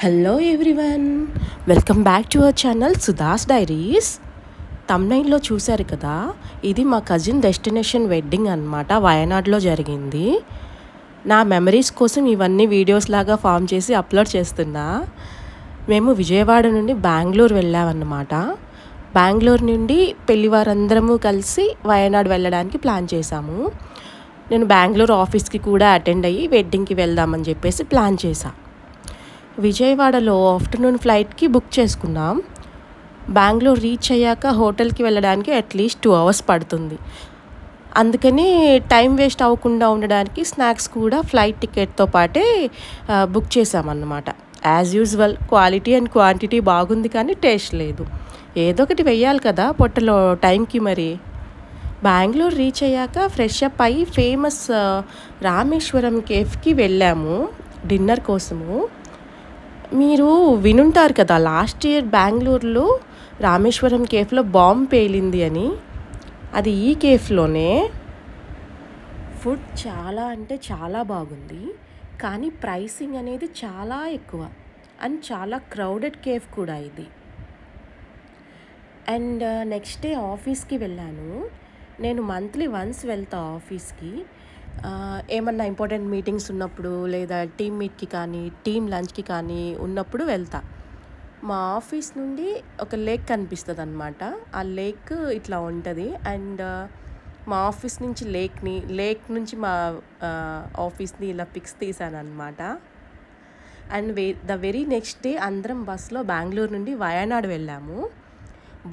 Hello everyone, welcome back to our channel Sudha's Diaries. తమ్నైల్లో చూశారు కదా, ఇది మా కజిన్ డెస్టినేషన్ వెడ్డింగ్ అన్నమాట. వయనాడ్లో జరిగింది. నా మెమరీస్ కోసం ఇవన్నీ వీడియోస్ లాగా ఫామ్ చేసి అప్లోడ్ చేస్తున్నా. మేము విజయవాడ నుండి బెంగళూరు వెళ్ళామన్నమాట. బెంగళూరు నుండి పెళ్లివారందరము కలిసి వయనాడ్ వెళ్ళడానికి ప్లాన్ చేశాము. నేను బెంగళూరు ఆఫీస్కి కూడా అటెండ్ అయ్యి వెడ్డింగ్కి వెళ్దామని చెప్పేసి ప్లాన్ చేశాను. విజయవాడలో ఆఫ్టర్నూన్ ఫ్లైట్కి బుక్ చేసుకున్నాం. బెంగళూరు రీచ్ అయ్యాక హోటల్కి వెళ్ళడానికి అట్లీస్ట్ 2 hours పడుతుంది. అందుకని టైం వేస్ట్ అవ్వకుండా ఉండడానికి స్నాక్స్ కూడా ఫ్లైట్ టికెట్తో పాటే బుక్ చేసామన్నమాట. As usual quality and quantity బాగుంది, కానీ టేస్ట్ లేదు. ఏదో ఒకటి వెయ్యాలి కదా పొట్టలో టైంకి. మరి బెంగళూరు రీచ్ అయ్యాక ఫ్రెష్ అప్ అయ్యి ఫేమస్ రామేశ్వరం కేఫ్కి వెళ్ళాము డిన్నర్ కోసము. మీరు వినుంటారు కదా, లాస్ట్ ఇయర్ బెంగళూరులో రామేశ్వరం కేఫ్లో బాంబ్ పేలింది అని. అది ఈ కేఫ్లోనే. ఫుడ్ చాలా అంటే చాలా బాగుంది, కానీ ప్రైసింగ్ అనేది చాలా ఎక్కువ. అండ్ చాలా క్రౌడెడ్ కేఫ్ కూడా ఇది. అండ్ నెక్స్ట్ డే ఆఫీస్కి వెళ్ళాను. నేను మంత్లీ వన్స్ వెళ్తా ఆఫీస్కి. ఏమన్నా ఇంపార్టెంట్ మీటింగ్స్ ఉన్నప్పుడు, లేదా టీమ్ మీట్కి కానీ టీమ్ లంచ్కి కానీ ఉన్నప్పుడు వెళ్తా. మా ఆఫీస్ నుండి ఒక లేక్ కనిపిస్తుంది అన్నమాట. ఆ లేక్ ఇట్లా ఉంటుంది. అండ్ మా ఆఫీస్ నుంచి లేక్ నుంచి మా ఆఫీస్ని ఇలా పిక్స్ తీసాను అనమాట. And the very next day అందరం బస్లో బెంగళూరు నుండి వయనాడ్ వెళ్ళాము.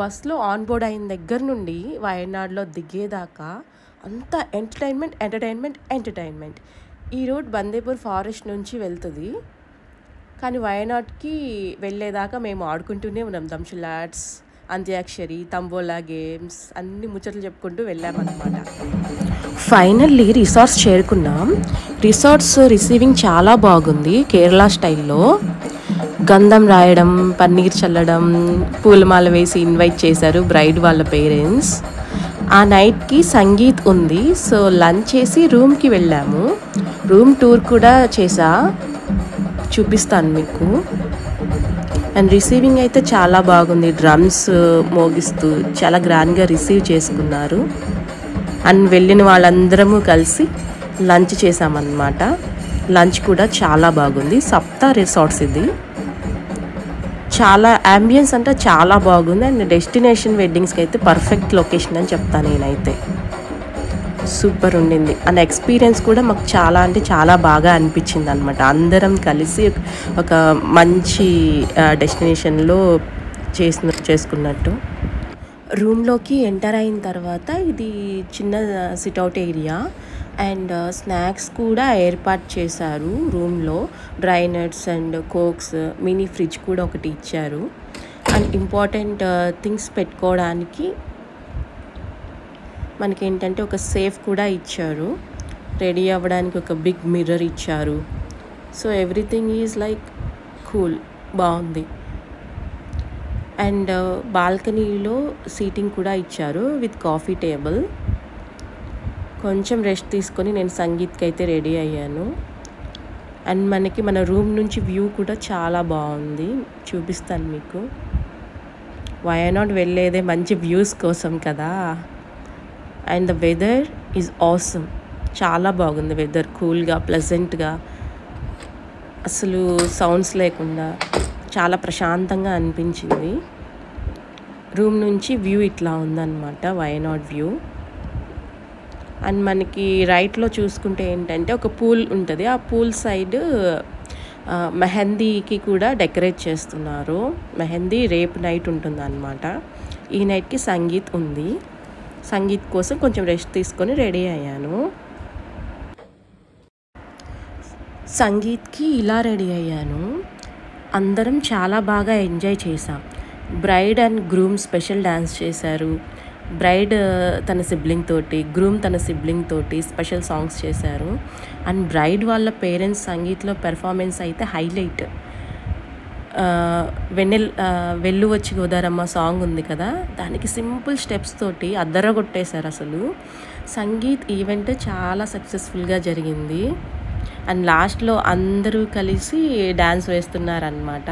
బస్లో ఆన్ బోర్డ్ అయిన దగ్గర నుండి వయనాడ్లో దిగేదాకా అంతా ఎంటర్టైన్మెంట్. ఈ రోడ్ బందేపూర్ ఫారెస్ట్ నుంచి వెళ్తుంది, కానీ వయనాడ్కి వెళ్ళేదాకా మేము ఆడుకుంటూనే ఉన్నాం. దంషులాట్స్, అంత్యాక్షరి, తంబోలా గేమ్స్ అన్ని ముచ్చట్లు చెప్పుకుంటూ వెళ్ళామన్నమాట. ఫైనల్లీ రిసార్ట్స్ చేరుకున్నాం. రిసార్ట్స్ రిసీవింగ్ చాలా బాగుంది, కేరళ స్టైల్లో. గంధం రాయడం, పన్నీర్ చల్లడం, పూలమాల వేసి ఇన్వైట్ చేశారు బ్రైడ్ వాళ్ళ పేరెంట్స్. ఆ నైట్కి సంగీత్ ఉంది. సో లంచ్ చేసి రూమ్కి వెళ్ళాము. రూమ్ టూర్ కూడా చూపిస్తాను మీకు. అండ్ రిసీవింగ్ అయితే చాలా బాగుంది. డ్రమ్స్ మోగిస్తూ చాలా గ్రాండ్గా రిసీవ్ చేసుకున్నారు. అండ్ వెళ్ళిన వాళ్ళందరము కలిసి లంచ్ చేసామన్నమాట. లంచ్ కూడా చాలా బాగుంది. సప్తా రిసార్ట్స్ ఇది. చాలా అంబియన్స్ అంటే చాలా బాగుంది. అండ్ డెస్టినేషన్ వెడ్డింగ్స్కి అయితే పర్ఫెక్ట్ లొకేషన్ అని చెప్తాను నేనైతే. సూపర్ ఉండింది. అండ్ ఎక్స్పీరియన్స్ కూడా మాకు చాలా అంటే చాలా బాగా అనిపించింది అనమాట. అందరం కలిసి ఒక మంచి డెస్టినేషన్లో చేసుకున్నట్టు. రూమ్లోకి ఎంటర్ అయిన తర్వాత ఇది చిన్న సిట్అవుట్ ఏరియా. అండ్ స్నాక్స్ కూడా ఏర్పాటు చేశారు రూమ్లో. Dry nuts and cokes, mini fridge కూడా ఒకటి ఇచ్చారు. అండ్ ఇంపార్టెంట్ థింగ్స్ పెట్టుకోవడానికి మనకి ఏంటంటే ఒక సేఫ్ కూడా ఇచ్చారు. రెడీ అవ్వడానికి ఒక బిగ్ మిర్రర్ ఇచ్చారు. So everything is like cool, బాగుంది. అండ్ బాల్కనీలో సీటింగ్ కూడా ఇచ్చారు విత్ కాఫీ టేబుల్. కొంచెం రెస్ట్ తీసుకొని నేను సంగీత్కి అయితే రెడీ అయ్యాను. అండ్ మనకి మన రూమ్ నుంచి వ్యూ కూడా చాలా బాగుంది, చూపిస్తాను మీకు. వయనాడ్ వెళ్ళేదే మంచి వ్యూస్ కోసం కదా. And the weather is awesome. చాలా బాగుంది వెదర్. కూల్గా, ప్లెజెంట్గా, అసలు సౌండ్స్ లేకుండా చాలా ప్రశాంతంగా అనిపించింది. రూమ్ నుంచి వ్యూ ఇట్లా ఉందన్నమాట, వయనాడ్ వ్యూ. అండ్ మనకి రైట్లో చూసుకుంటే ఏంటంటే ఒక పూల్ ఉంటుంది. ఆ పూల్ సైడ్ మెహందీకి కూడా డెకరేట్ చేస్తున్నారు. మెహందీ రేపు నైట్ ఉంటుంది అన్నమాట. ఈ నైట్కి సంగీత్ ఉంది. సంగీత్ కోసం కొంచెం రెస్ట్ తీసుకొని రెడీ అయ్యాను. సంగీత్కి ఇలా రెడీ అయ్యాను. అందరం చాలా బాగా ఎంజాయ్ చేసాం. Bride and groom special dance చేశారు. బ్రైడ్ తన సిబ్లింగ్ తోటి, గ్రూమ్ తన సిబ్లింగ్ తోటి స్పెషల్ సాంగ్స్ చేశారు. అండ్ బ్రైడ్ వాళ్ళ పేరెంట్స్ సంగీత్లో పెర్ఫార్మెన్స్ అయితే హైలైట్. వెళ్ళు వచ్చి గోదారమ్మ సాంగ్ ఉంది కదా, దానికి సింపుల్ స్టెప్స్ తోటి అద్దరగొట్టేశారు అసలు. సంగీత్ ఈవెంట్ చాలా సక్సెస్ఫుల్గా జరిగింది. అండ్ లాస్ట్లో అందరూ కలిసి డ్యాన్స్ వేస్తున్నారనమాట.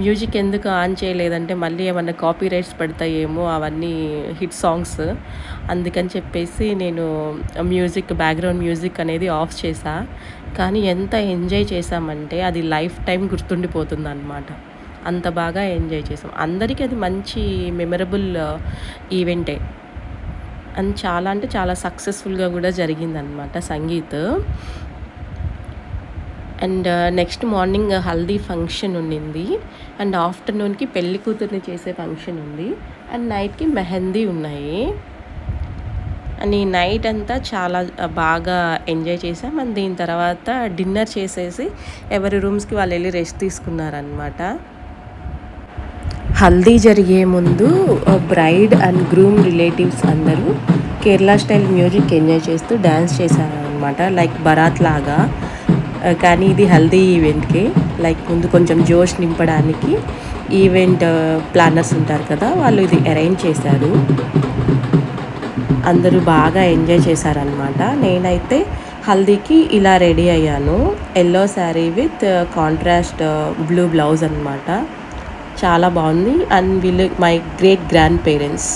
మ్యూజిక్ ఎందుకు ఆన్ చేయలేదంటే మళ్ళీ ఏమన్నా కాపీ రైట్స్ పడతాయేమో, అవన్నీ హిట్ సాంగ్స్, అందుకని చెప్పేసి నేను బ్యాక్గ్రౌండ్ మ్యూజిక్ అనేది ఆఫ్ చేసా. కానీ ఎంత ఎంజాయ్ చేసామంటే అది లైఫ్ టైం గుర్తుండిపోతుంది అనమాట. అంత బాగా ఎంజాయ్ చేసాం. అందరికీ అది మంచి మెమరబుల్ ఈవెంటే. అండ్ చాలా అంటే చాలా సక్సెస్ఫుల్గా కూడా జరిగిందనమాట sangeet. And next morning haldi function ఉండింది. అండ్ ఆఫ్టర్నూన్కి పెళ్లి కూతుర్ని చేసే ఫంక్షన్ ఉంది. అండ్ నైట్కి మెహందీ ఉన్నాయి. అండ్ ఈ నైట్ అంతా చాలా బాగా ఎంజాయ్ చేసాం. అండ్ దీని తర్వాత డిన్నర్ చేసేసి ఎవరి రూమ్స్కి వాళ్ళు వెళ్ళి రెస్ట్ తీసుకున్నారనమాట. హల్దీ జరిగే ముందు బ్రైడ్ అండ్ గ్రూమ్ రిలేటివ్స్ అందరూ కేరళ స్టైల్ మ్యూజిక్ ఎంజాయ్ చేస్తూ డ్యాన్స్ చేశారనమాట, లైక్ బరాత్ లాగా. కానీ ఇది హల్దీ ఈవెంట్కి, లైక్ ముందు కొంచెం జోష్ నింపడానికి ఈవెంట్ ప్లానర్స్ ఉంటారు కదా, వాళ్ళు ఇది అరేంజ్ చేశారు. అందరూ బాగా ఎంజాయ్ చేశారనమాట. నేనైతే హల్దీకి ఇలా రెడీ అయ్యాను. Yellow sari with contrast blue blouse అనమాట. చాలా బాగుంది. అండ్ వీళ్ళు my great grand parents.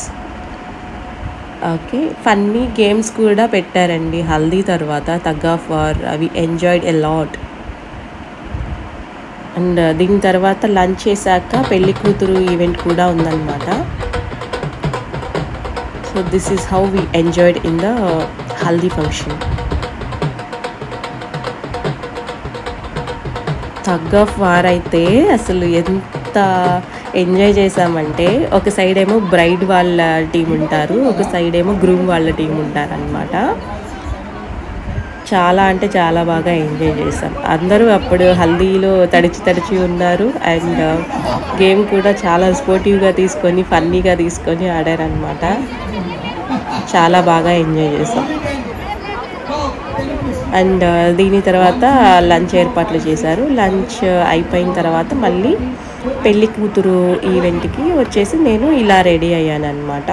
Okay, funny games కూడా పెట్టారండి హల్దీ తర్వాత, టగ్ ఆఫ్ వార్, అవి ఎంజాయ్డ్ ఎ లాట్. అండ్ దీని తర్వాత లంచ్ చేశాక పెళ్లి కూతురు ఈవెంట్ కూడా ఉందన్నమాట. So this is how we enjoyed in the haldi function. Tug of war అయితే అసలు ఎంత ఎంజాయ్ చేసామంటే, ఒక సైడ్ ఏమో బ్రైడ్ వాళ్ళ టీం ఉంటారు, ఒక సైడ్ ఏమో గ్రూమ్ వాళ్ళ టీం ఉంటారనమాట. చాలా అంటే చాలా బాగా ఎంజాయ్ చేసాం. అందరూ అప్పుడు హల్దీలో తడిచి ఉన్నారు. అండ్ గేమ్ కూడా చాలా స్పోర్టివ్గా తీసుకొని ఫన్నీగా తీసుకొని ఆడారనమాట. చాలా బాగా ఎంజాయ్ చేసాం. అండ్ దీని తర్వాత లంచ్ ఏర్పాట్లు చేశారు. లంచ్ అయిపోయిన తర్వాత మళ్ళీ పెళ్లి కూతురు ఈవెంట్కి వచ్చేసి నేను ఇలా రెడీ అయ్యాను అనమాట.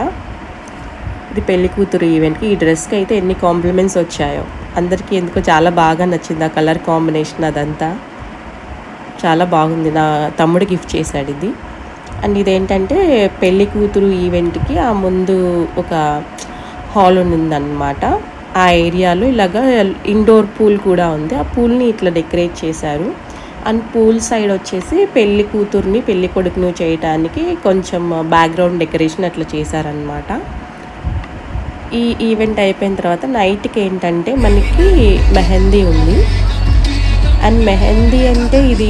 ఇది పెళ్లి కూతురు ఈవెంట్కి. ఈ డ్రెస్కి అయితే ఎన్ని కాంప్లిమెంట్స్ వచ్చాయో, అందరికీ ఎందుకో చాలా బాగా నచ్చింది ఆ కలర్ కాంబినేషన్. అదంతా చాలా బాగుంది. నా తమ్ముడు గిఫ్ట్ చేశాడు ఇది. అండ్ ఇదేంటంటే పెళ్లి కూతురు ఈవెంట్కి ఆ ముందు ఒక హాల్ ఉందన్నమాట. ఆ ఏరియాలో ఇలాగా ఇండోర్ పూల్ కూడా ఉంది. ఆ పూల్ని ఇట్లా డెకరేట్ చేశారు. అండ్ పూల్ సైడ్ వచ్చేసి పెళ్లి కూతుర్ని పెళ్లి కొడుకును చేయడానికి కొంచెం బ్యాక్గ్రౌండ్ డెకరేషన్ అట్లా చేశారనమాట. ఈ ఈవెంట్ అయిపోయిన తర్వాత నైట్కి ఏంటంటే మనకి మెహందీ ఉంది. అండ్ మెహందీ అంటే ఇది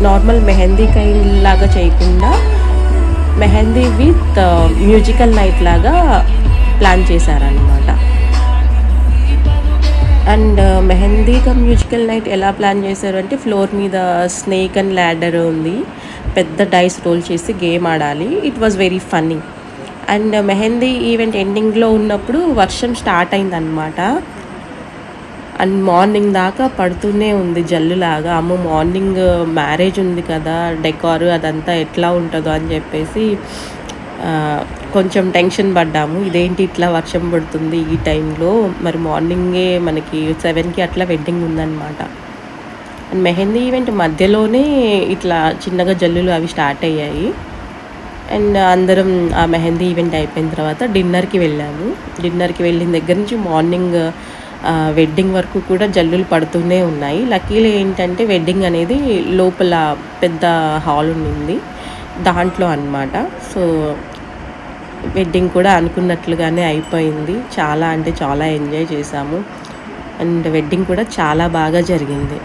నార్మల్ మెహందీ కైండ్ లాగా చేయకుండా మెహందీ విత్ మ్యూజికల్ నైట్ లాగా ప్లాన్ చేశారనమాట. అండ్ మెహందీగా మ్యూజికల్ నైట్ ఎలా ప్లాన్ చేశారు అంటే, ఫ్లోర్ మీద స్నేక్ అండ్ ల్యాడర్ ఉంది, పెద్ద డైస్ రోల్ చేసి గేమ్ ఆడాలి. It was very funny. And mehndi event ఎండింగ్లో ఉన్నప్పుడు వర్షం స్టార్ట్ అయిందనమాట. అండ్ మార్నింగ్ దాకా పడుతూనే ఉంది జల్లులాగా. అమ్మో, మార్నింగ్ మ్యారేజ్ ఉంది కదా, డెకారు అదంతా ఎట్లా ఉంటుందో అని చెప్పేసి కొంచెం టెన్షన్ పడ్డాము. ఇదేంటి ఇట్లా వర్షం పడుతుంది ఈ టైంలో, మరి మార్నింగే మనకి 7కి అట్లా వెడ్డింగ్ ఉందన్నమాట. అండ్ మెహందీ ఈవెంట్ మధ్యలోనే ఇట్లా చిన్నగా జల్లులు అవి స్టార్ట్ అయ్యాయి. అండ్ అందరం ఆ మెహందీ ఈవెంట్ అయిపోయిన తర్వాత డిన్నర్కి వెళ్ళాము. డిన్నర్కి వెళ్ళిన దగ్గర నుంచి మార్నింగ్ వెడ్డింగ్ వరకు కూడా జల్లులు పడుతూనే ఉన్నాయి. లక్కీలో ఏంటంటే వెడ్డింగ్ అనేది లోపల పెద్ద హాల్ ఉండింది, దాంట్లో అన్నమాట. సో వెడ్డింగ్ కూడా అనుకున్నట్లుగానే అయిపోయింది. చాలా అంటే చాలా ఎంజాయ్ చేసాము. అండ్ వెడ్డింగ్ కూడా చాలా బాగా జరిగింది.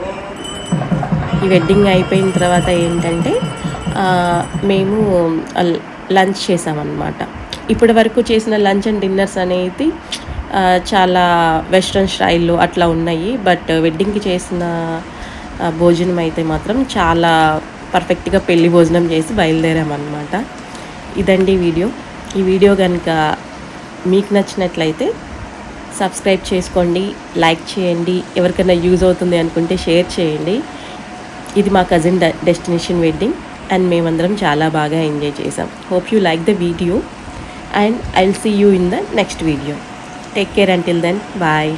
ఈ వెడ్డింగ్ అయిపోయిన తర్వాత ఏంటంటే మేము లంచ్ చేసామన్నమాట. ఇప్పటి వరకు చేసిన లంచ్ అండ్ డిన్నర్స్ అనేది చాలా వెస్ట్రన్ స్టైల్లో అట్లా ఉన్నాయి. బట్ వెడ్డింగ్కి చేసిన భోజనం అయితే మాత్రం చాలా పర్ఫెక్ట్గా పెళ్లి భోజనం చేసి బయలుదేరామన్నమాట. ఇదండి వీడియో. ఈ వీడియో కనుక మీకు నచ్చినట్లయితే సబ్స్క్రైబ్ చేసుకోండి, లైక్ చేయండి, ఎవరికైనా యూజ్ అవుతుంది అనుకుంటే షేర్ చేయండి. ఇది మా కజిన్ డెస్టినేషన్ వెడ్డింగ్ అండ్ మేమందరం చాలా బాగా ఎంజాయ్ చేసాం. Hope you like the video and I will see you in the next video. Take care until then. Bye.